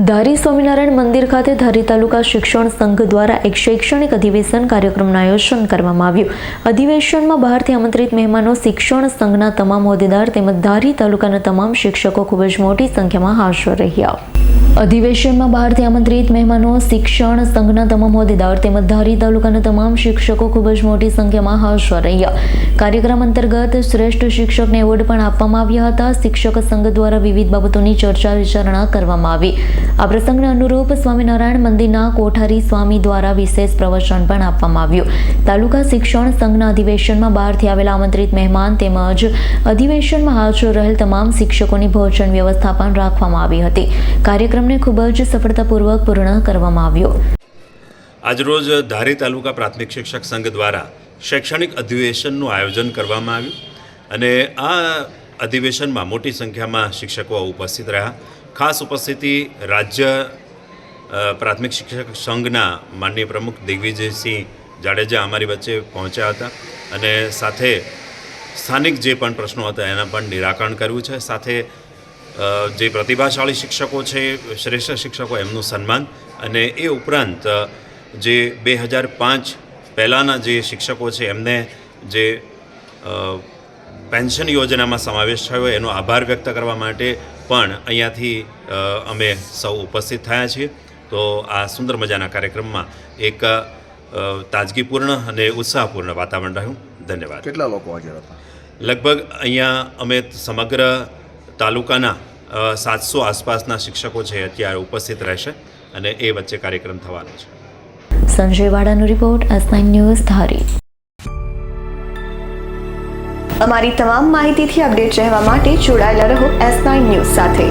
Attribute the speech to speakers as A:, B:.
A: ધારી સ્વામિનારાયણ મંદિર ખાતે ધારી તાલુકા શિક્ષણ સંઘ દ્વારા એક શૈક્ષણિક અધિવેશન કાર્યક્રમનું આયોજન કરવામાં આવ્યું. અધિવેશનમાં બહારથી આમંત્રિત મહેમાનો, શિક્ષણ સંઘના તમામ હોદ્દેદાર તેમજ ધારી તાલુકાના તમામ શિક્ષકો ખૂબ જ મોટી સંખ્યામાં હાજર રહ્યા. અધિવેશનમાં બહારથી આમંત્રિત મહેમાનો, શિક્ષણ સંઘના તમામ હોદ્દેદાર તેમજ ધારી તાલુકાના તમામ શિક્ષકો ખૂબ જ મોટી સંખ્યામાં હાજર રહ્યા. કાર્યક્રમ અંતર્ગત શ્રેષ્ઠ શિક્ષકને એવોર્ડ પણ આપવામાં આવ્યા હતા. શિક્ષક સંઘ દ્વારા વિવિધ બાબતોની ચર્ચા વિચારણા કરવામાં આવી. આ પ્રસંગને અનુરૂપ સ્વામિનારાયણ મંદિરના કોઠારી સ્વામી દ્વારા વિશેષ પ્રવચન પણ આપવામાં આવ્યું. તાલુકા શિક્ષણ સંઘના અધિવેશનમાં બહારથી આવેલા આમંત્રિત મહેમાન તેમજ અધિવેશનમાં હાજર રહેલ તમામ શિક્ષકોની ભોજન વ્યવસ્થા પણ રાખવામાં આવી હતી. કાર્યક્રમને ખૂબ જ સફળતાપૂર્વક પૂર્ણ કરવામાં આવ્યો.
B: આજરોજ ધારી તાલુકા પ્રાથમિક શિક્ષક સંઘ દ્વારા શૈક્ષણિક અધિવેશનનું આયોજન કરવામાં આવ્યું અને આ અધિવેશનમાં મોટી સંખ્યામાં શિક્ષકો ઉપસ્થિત રહ્યા. ખાસ ઉપસ્થિતિ રાજ્ય પ્રાથમિક શિક્ષક સંઘના માનનીય પ્રમુખ દિગ્વિજયસિંહ જાડેજા અમારી વચ્ચે પહોંચ્યા હતા અને સાથે સ્થાનિક જે પણ પ્રશ્નો હતા એના પણ નિરાકરણ કર્યું છે. સાથે જે પ્રતિભાશાળી શિક્ષકો છે, શ્રેષ્ઠ શિક્ષકો, એમનું સન્માન અને એ ઉપરાંત જે 2005 પહેલાંના જે શિક્ષકો છે એમને જે પેન્શન યોજનામાં સમાવેશ થયો એનો આભાર વ્યક્ત કરવા માટે પણ અહીંયાથી અમે સૌ ઉપસ્થિત થયા છીએ. તો આ સુંદર મજાના કાર્યક્રમમાં એક તાજગીપૂર્ણ અને ઉત્સાહપૂર્ણ વાતાવરણ રહ્યું. ધન્યવાદ.
C: કેટલા લોકો હાજર હતા?
A: લગભગ અહીંયા અમે સમગ્ર તાલુકાના 700 આસપાસના શિક્ષકો છે અત્યારે ઉપસ્થિત રહેશે અને એ વચ્ચે કાર્યક્રમ થવાનો છે. સંજય વાડાનો રિપોર્ટ, S9 ન્યૂઝ, ધારી.
D: અમારી તમામ માહિતીથી અપડેટ રહેવા માટે જોડાયેલા રહો S9 ન્યૂઝ સાથે.